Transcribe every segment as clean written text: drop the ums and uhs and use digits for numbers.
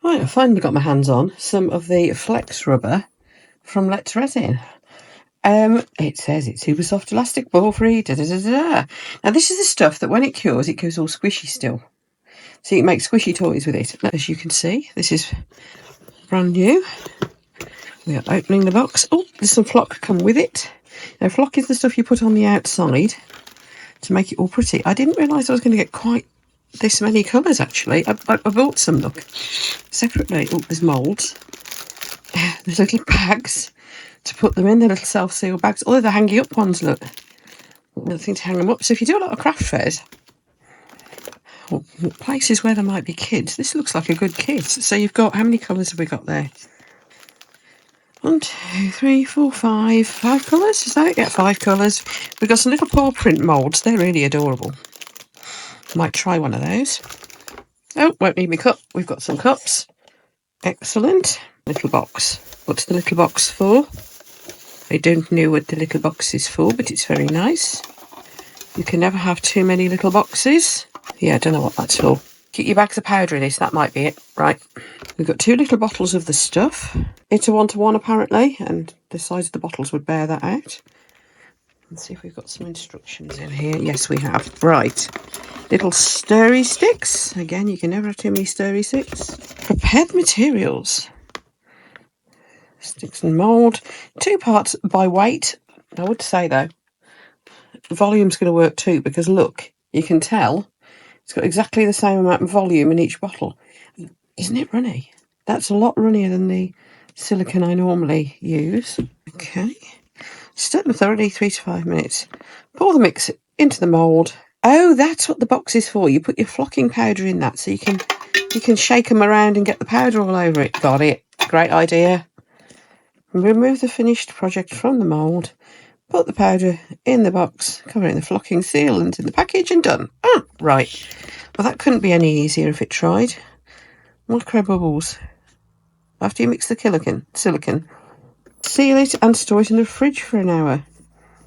Right, I finally got my hands on some of the flex rubber from Let's Resin. It says it's super soft, elastic, ball free. Da, da, da, da. Now this is the stuff that when it cures, it goes all squishy still. So you can make squishy toys with it. As you can see, this is brand new. We are opening the box. Oh, there's some flock come with it. Now flock is the stuff you put on the outside to make it all pretty. I didn't realise I was going to get quite this many colours actually. I bought some, look, separately. Oh, there's moulds. There's little bags to put them in, the little self-seal bags. Although the hanging up ones, look, nothing to hang them up. So if you do a lot of craft fairs or places where there might be kids, this looks like a good kit. So you've got, how many colours have we got there? 1, 2, 3, 4, 5 colours. Is that it? Yeah, 5 colours. We've got some little paw print moulds. They're really adorable. Might try one of those. Oh, won't need me cup. We've got some cups. Excellent. Little box. What's the little box for? I don't know what the little box is for, but it's very nice. You can never have too many little boxes. Yeah, I don't know what that's for. Keep your bags of powder in this, that might be it. Right. We've got 2 little bottles of the stuff. It's a 1-to-1 apparently, and the size of the bottles would bear that out. Let's see if we've got some instructions in here. Yes, we have. Right. Little stirry sticks. Again, you can never have too many stirry sticks. Prepared materials. Sticks and mould. 2 parts by weight. I would say though, volume's going to work too, because look, you can tell it's got exactly the same amount of volume in each bottle. Isn't it runny? That's a lot runnier than the silicone I normally use. Okay. Stir them thoroughly 3 to 5 minutes. Pour the mix into the mould. Oh, that's what the box is for. You put your flocking powder in that so you can shake them around and get the powder all over it. Got it. Great idea. Remove the finished project from the mould. Put the powder in the box, cover it in the flocking sealant in the package, and done. Oh, right. Well, that couldn't be any easier if it tried. Micro bubbles. After you mix the silicone, seal it and store it in the fridge for an hour.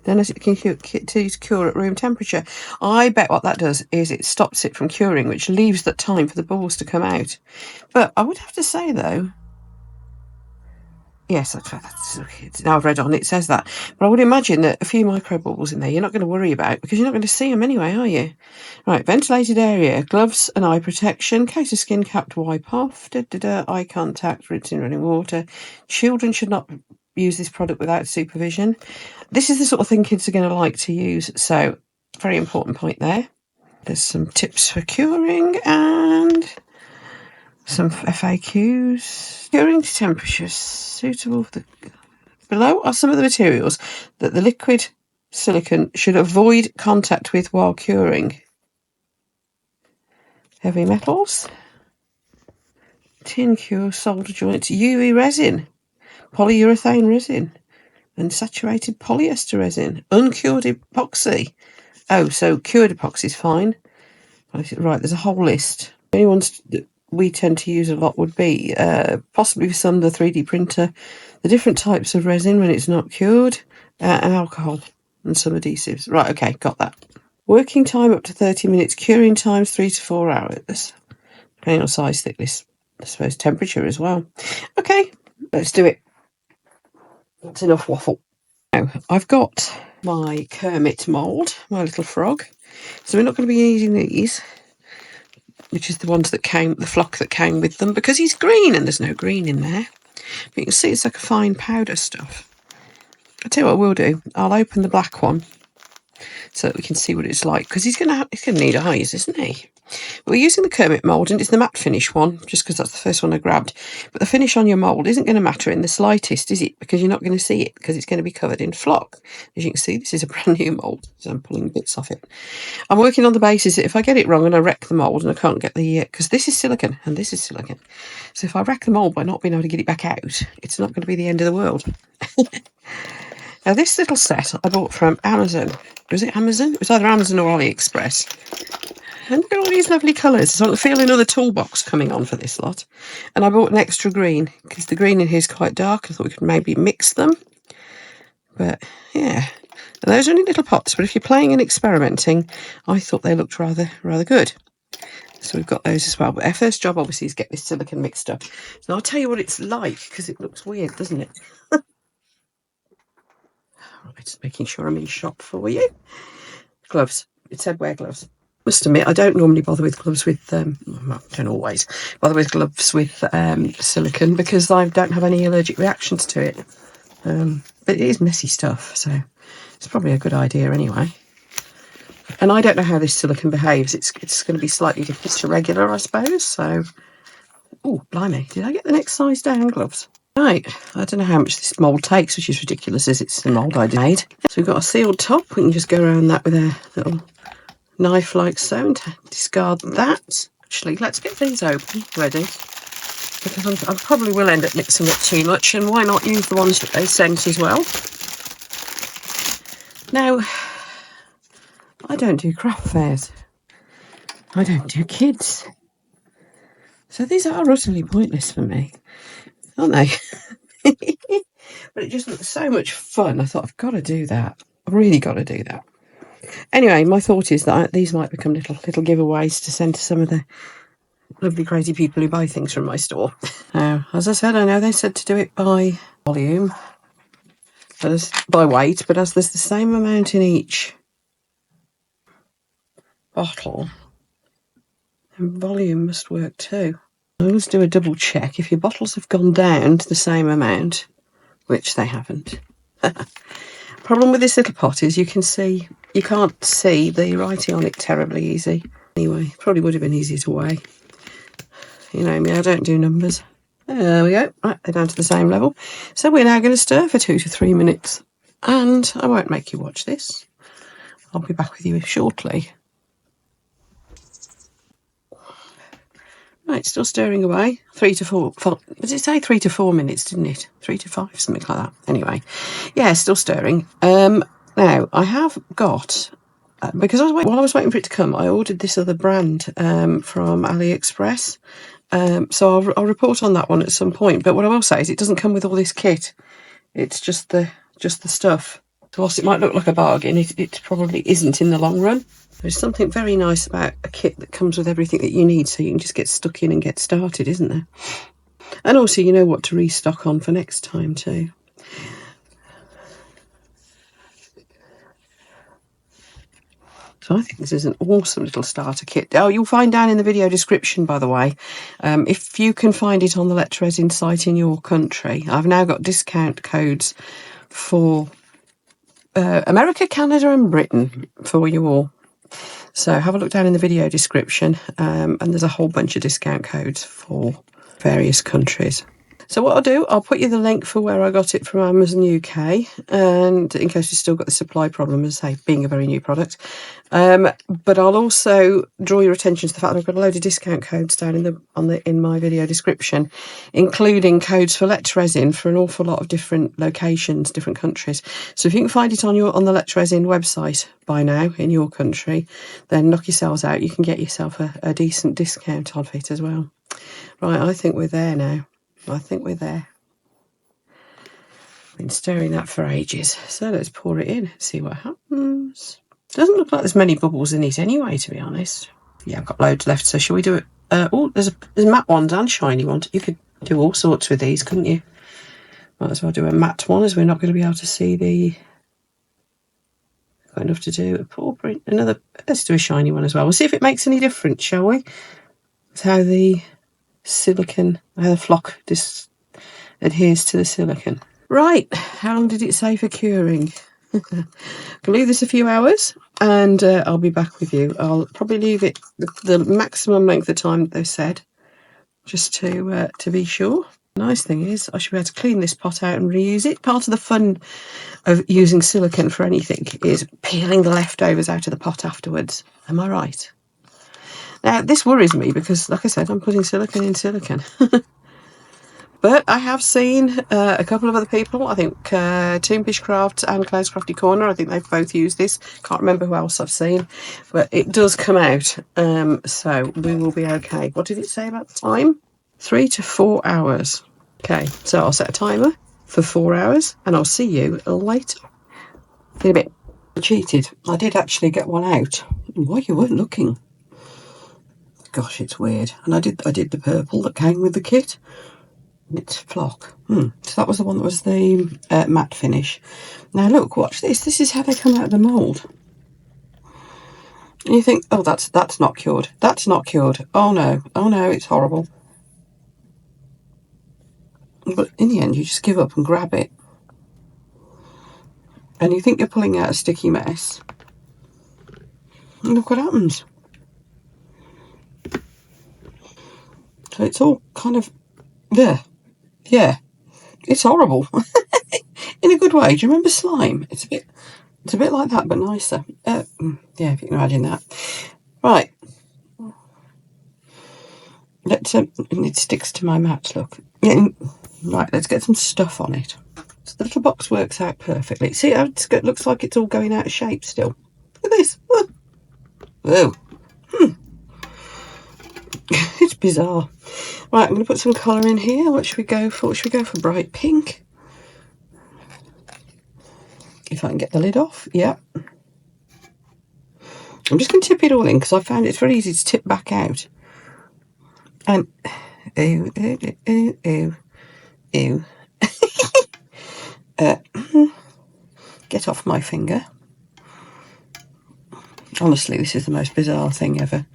Then as it can cure at room temperature. I bet what that does is it stops it from curing, which leaves that time for the balls to come out. But I would have to say though, yes, that's now I've read on, it says that. But I would imagine that a few micro bubbles in there you're not going to worry about, because you're not going to see them anyway, are you? Right, ventilated area, gloves and eye protection, case of skin cap to wipe off, eye contact, rinse in running water. Children should not use this product without supervision. This is the sort of thing kids are going to like to use, so very important point there. There's some tips for curing and some FAQs. Curing temperatures suitable for the... Below are some of the materials that the liquid silicone should avoid contact with while curing. Heavy metals, tin cure, solder joints, UV resin, polyurethane resin, and saturated polyester resin, uncured epoxy. Oh, so cured epoxy is fine. Right, there's a whole list. The only ones that we tend to use a lot would be possibly for some the 3D printer, the different types of resin when it's not cured, and alcohol and some adhesives. Right, okay, got that. Working time up to 30 minutes, curing times 3 to 4 hours, depending on size, thickness, I suppose temperature as well. Okay, let's do it. That's enough waffle. Now, I've got my Kermit mould, my little frog. So we're not going to be using these, which is the ones that came, the flock that came with them, because he's green and there's no green in there. But you can see it's like a fine powder stuff. I'll tell you what we'll do. I'll open the black one so that we can see what it's like, because he's going to need eyes, isn't he? We're using the Kermit mould, and it's the matte finish one, just because that's the first one I grabbed. But the finish on your mould isn't going to matter in the slightest, is it? Because you're not going to see it, because it's going to be covered in flock. As you can see, this is a brand new mould, so I'm pulling bits off it. I'm working on the basis that if I get it wrong and I wreck the mould and I can't get the... because this is silicone, and this is silicone. So if I wreck the mould by not being able to get it back out, it's not going to be the end of the world. Now, this little set I bought from Amazon. Was it Amazon? It was either Amazon or AliExpress. And look at all these lovely colours. So I feel another toolbox coming on for this lot. And I bought an extra green, because the green in here is quite dark. I thought we could maybe mix them. But, yeah. And those are only little pots. But if you're playing and experimenting, I thought they looked rather good. So we've got those as well. But our first job, obviously, is get this silicone mixed up. So I'll tell you what it's like, because it looks weird, doesn't it? Right, just making sure I'm in shot for you. Gloves. It said wear gloves. Must admit, I don't normally bother with gloves with, well, I don't always bother with gloves with silicone, because I don't have any allergic reactions to it. But it is messy stuff, so it's probably a good idea anyway. And I don't know how this silicone behaves. It's going to be slightly different to regular, I suppose. So, oh, blimey, did I get the next size down, gloves? Right, I don't know how much this mould takes, which is ridiculous as it's the mould I made. So we've got a sealed top. We can just go around that with a little knife like so and discard that. Actually, let's get these open, ready. Because I probably will end up mixing up too much, and why not use the ones that they sent as well. Now, I don't do craft fairs. I don't do kids. So these are utterly pointless for me, aren't they? But it just looks so much fun. I thought, I've got to do that. I've really got to do that. Anyway, my thought is that these might become little giveaways to send to some of the lovely crazy people who buy things from my store. Now, as I said, I know they said to do it by volume, by weight, but as there's the same amount in each bottle, and volume must work too. I always do a double check. If your bottles have gone down to the same amount, which they haven't. Problem with this little pot is you can't see the writing on it terribly easy. Anyway, probably would have been easier to weigh. You know me, I don't do numbers. There we go. Right, they're down to the same level. So we're now going to stir for 2 to 3 minutes. And I won't make you watch this. I'll be back with you shortly. Right, still stirring away. 3 to 4. Did it say 3 to 4 minutes, didn't it? 3 to 5, something like that. Anyway, yeah, still stirring. Now, I have got... because while I was waiting for it to come, I ordered this other brand from AliExpress. So I'll report on that one at some point. But what I will say is it doesn't come with all this kit. It's just the stuff. So whilst it might look like a bargain, it probably isn't in the long run. There's something very nice about a kit that comes with everything that you need, so you can just get stuck in and get started, isn't there? And also you know what to restock on for next time too. So I think this is an awesome little starter kit. Oh, you'll find down in the video description, by the way, if you can find it on the Let's Resin site in your country. I've now got discount codes for America, Canada and Britain for you all. So have a look down in the video description, and there's a whole bunch of discount codes for various countries. So what I'll do, I'll put you the link for where I got it from Amazon UK, and in case you've still got the supply problem, as I say, being a very new product. But I'll also draw your attention to the fact that I've got a load of discount codes down in my video description, including codes for Let's Resin for an awful lot of different locations, different countries. So if you can find it on the Let's Resin website by now in your country, then knock yourselves out. You can get yourself a decent discount on it as well. Right, I think we're there now. I think we're there. Been stirring that for ages. So let's pour it in, see what happens. Doesn't look like there's many bubbles in it anyway, to be honest. Yeah, I've got loads left, so shall we do it? There's matte ones and shiny ones. You could do all sorts with these, couldn't you? Might as well do a matte one, as we're not going to be able to see the... Got enough to do. Let's do a shiny one as well. We'll see if it makes any difference, shall we? It's how the flock adheres to the silicone. Right, how long did it say for curing? I'll leave this a few hours and I'll be back with you. I'll probably leave it the maximum length of time that they've said, just to be sure. The nice thing is I should be able to clean this pot out and reuse it. Part of the fun of using silicone for anything is peeling the leftovers out of the pot afterwards. Am I right? Now, this worries me because, like I said, I'm putting silicone in silicone. But I have seen a couple of other people, I think Team Fishcraft and Claire's Crafty Corner, I think they've both used this. Can't remember who else I've seen, but it does come out, so we will be okay. What did it say about the time? 3 to 4 hours. Okay, so I'll set a timer for 4 hours and I'll see you later. In a bit. I cheated. I did actually get one out. Why you weren't looking? Gosh, it's weird. And I did the purple that came with the kit. It's flock. So that was the one that was the matte finish. Now look, watch this. This is how they come out of the mould. And you think, oh, that's not cured. That's not cured. Oh no, it's horrible. But in the end, you just give up and grab it. And you think you're pulling out a sticky mess. And look what happens. So it's all kind of there. Yeah, it's horrible. In a good way. Do you remember slime? It's a bit like that, but nicer. Yeah, if you can imagine that. Right. Let's. It sticks to my mat. Look. Yeah. Right. Let's get some stuff on it. So the little box works out perfectly. See how it looks like it's all going out of shape still. Look at this. Whoa. It's bizarre. Right, I'm going to put some colour in here. What should we go for? Should we go for bright pink? If I can get the lid off. Yeah. I'm just going to tip it all in because I found it's very easy to tip back out. And ew. Get off my finger. Honestly, this is the most bizarre thing ever.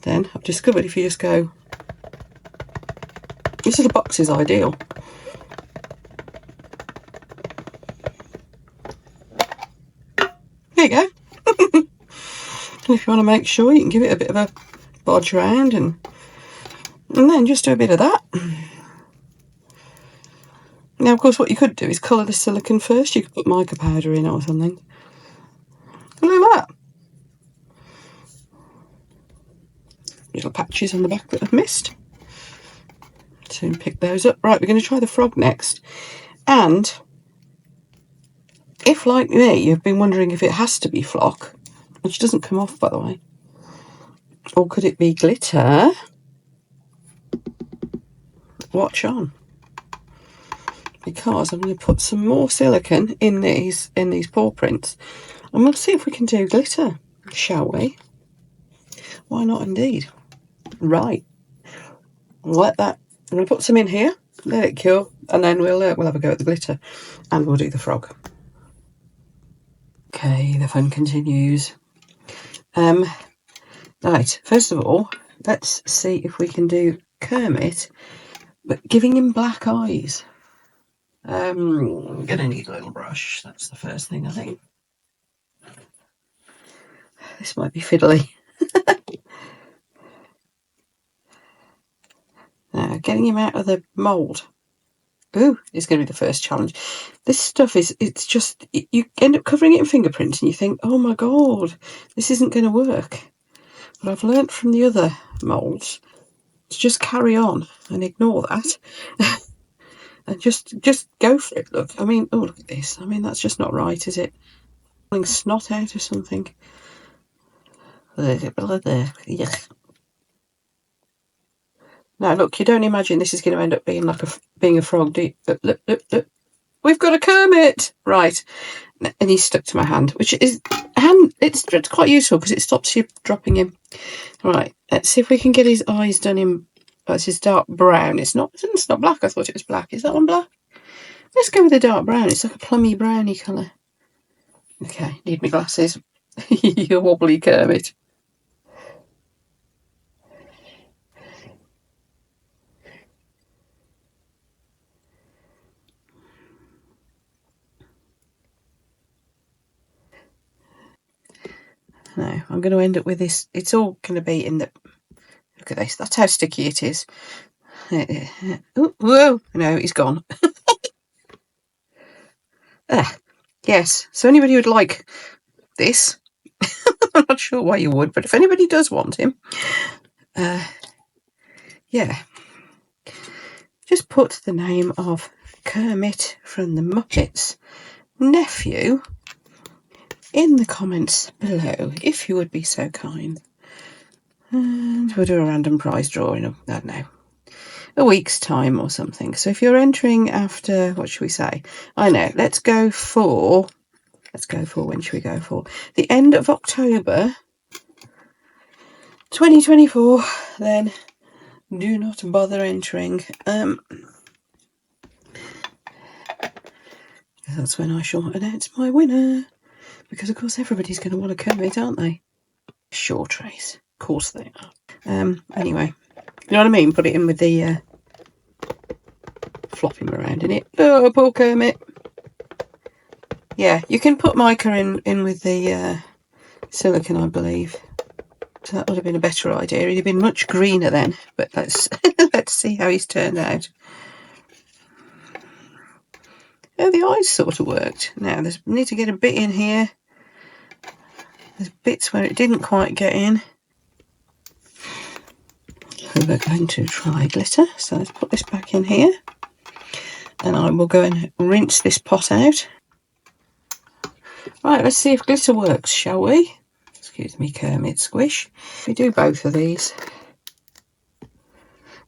Then I've discovered if you just go, this little box is ideal. There you go. And if you want to make sure, you can give it a bit of a bodge round and then just do a bit of that. Now, of course, what you could do is colour the silicone first. You could put mica powder in or something. Look at that. Little patches on the back that I've missed. Soon pick those up. Right, we're going to try the frog next. And if, like me, you've been wondering if it has to be flock, which doesn't come off, by the way, or could it be glitter? Watch on. Because I'm going to put some more silicone in these paw prints. And we'll see if we can do glitter, shall we? Why not indeed? Right. Let that. I'm going to put some in here, let it cure, and then we'll have a go at the glitter, and we'll do the frog. Okay, the fun continues. Right. First of all, let's see if we can do Kermit, but giving him black eyes. I'm going to need a little brush. That's the first thing, I think. This might be fiddly. Now, getting him out of the mould. Ooh, is going to be the first challenge. This stuff it's just, you end up covering it in fingerprints and you think, oh my God, this isn't going to work. But I've learnt from the other moulds to just carry on and ignore that. And just go for it. Look, I mean, oh, look at this. I mean, that's just not right, is it? Pulling snot out or something. Yeah. Now, look, you don't imagine this is going to end up being like being a frog, do you? Look. We've got a Kermit! Right. And he's stuck to my hand, which is, it's quite useful because it stops you dropping him. Right, let's see if we can get his eyes done in, that's his dark brown. It's not black, I thought it was black. Is that one black? Let's go with the dark brown. It's like a plummy browny colour. Okay, need my glasses. You wobbly Kermit. Now, I'm going to end up with this. It's all going to be in the... Look at this. That's how sticky it is. Ooh, whoa. No, he's gone. Yes. So anybody who'd like this, I'm not sure why you would, but if anybody does want him, yeah, just put the name of Kermit from the Muppets nephew in the comments below, if you would be so kind. And we'll do a random prize drawing of, I don't know, a week's time or something. So if you're entering after, what should we say? I know, let's go for Let's go for, when should we go for? The end of October 2024, then do not bother entering. That's when I shall announce my winner. Because, of course, everybody's going to want to commit, aren't they? Short race. Of course they are. Anyway, you know what I mean? Put it in with the flopping around in it. Oh, poor Kermit. Yeah, you can put mica in with the silicone, I believe. So that would have been a better idea. He'd have been much greener then. But let's let's see how he's turned out. Oh, the eyes sort of worked. Now, we need to get a bit in here. There's bits where it didn't quite get in. So we're going to try glitter. So let's put this back in here. And I will go and rinse this pot out. Right, let's see if glitter works, shall we? Excuse me, Kermit Squish. We do both of these.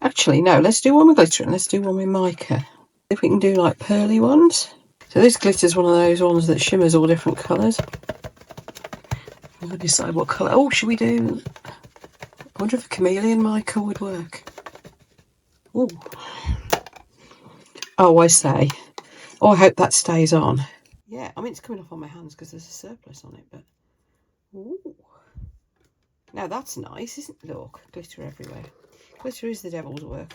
Actually, no, let's do one with glitter and let's do one with mica. If we can do like pearly ones. So this glitter is one of those ones that shimmers all different colours. I'll decide what colour. Oh, should we do... I wonder if a chameleon mica would work. Ooh. Oh, I say. Oh, I hope that stays on. Yeah, I mean, it's coming off on my hands because there's a surplus on it, but... Ooh. Now, that's nice, isn't it? Look, glitter everywhere. Glitter is the devil's work.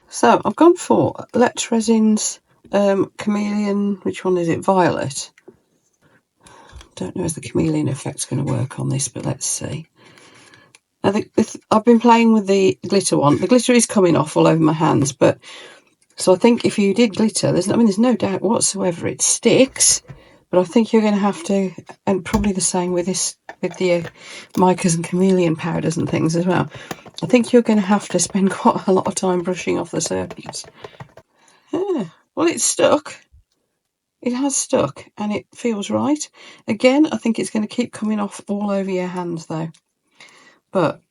So, I've gone for Let's Resin's chameleon... Which one is it? Violet. Don't know if the chameleon effect's going to work on this, but let's see. I think I've been playing with the glitter one. The glitter is coming off all over my hands, but so I think if you did glitter, there's no doubt whatsoever it sticks. But I think you're going to have to, and probably the same with this, with the micas and chameleon powders and things as well. I think you're going to have to spend quite a lot of time brushing off the surface. Yeah, well, it's stuck. It has stuck, and it feels right. Again, I think it's going to keep coming off all over your hands, though. But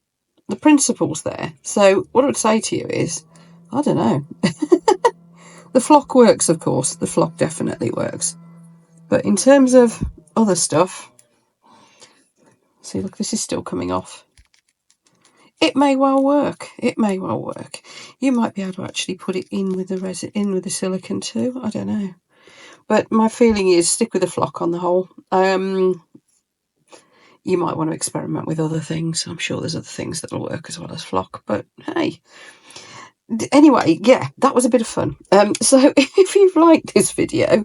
the principle's there. So what I would say to you is, I don't know. The flock works, of course. The flock definitely works. But in terms of other stuff, see, look, this is still coming off. It may well work. It may well work. You might be able to actually put it in with the resin, in with the silicone too. I don't know. But my feeling is stick with the flock on the whole. You might want to experiment with other things. I'm sure there's other things that'll work as well as flock. But hey. Anyway, yeah, that was a bit of fun. So if you've liked this video,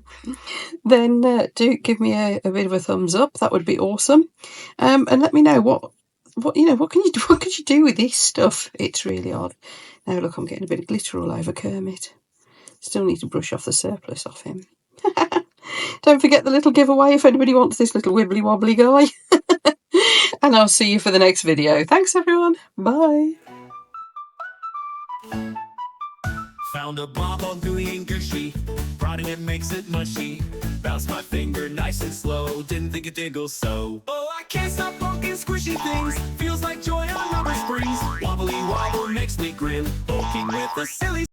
then do give me a bit of a thumbs up. That would be awesome. And let me know what can you do with this stuff? It's really odd. Now look, I'm getting a bit of glitter all over Kermit. Still need to brush off the surplus off him. Don't forget the little giveaway if anybody wants this little wibbly wobbly guy. And I'll see you for the next video. Thanks everyone. Bye. Found a blob on the anchor sheet. Prodding it makes it mushy. Bounce my finger nice and slow. Didn't think it did go so. Oh, I can't stop poking squishy things. Feels like joy on rubber springs. Wobbly wobble makes me grin. Poking with a silly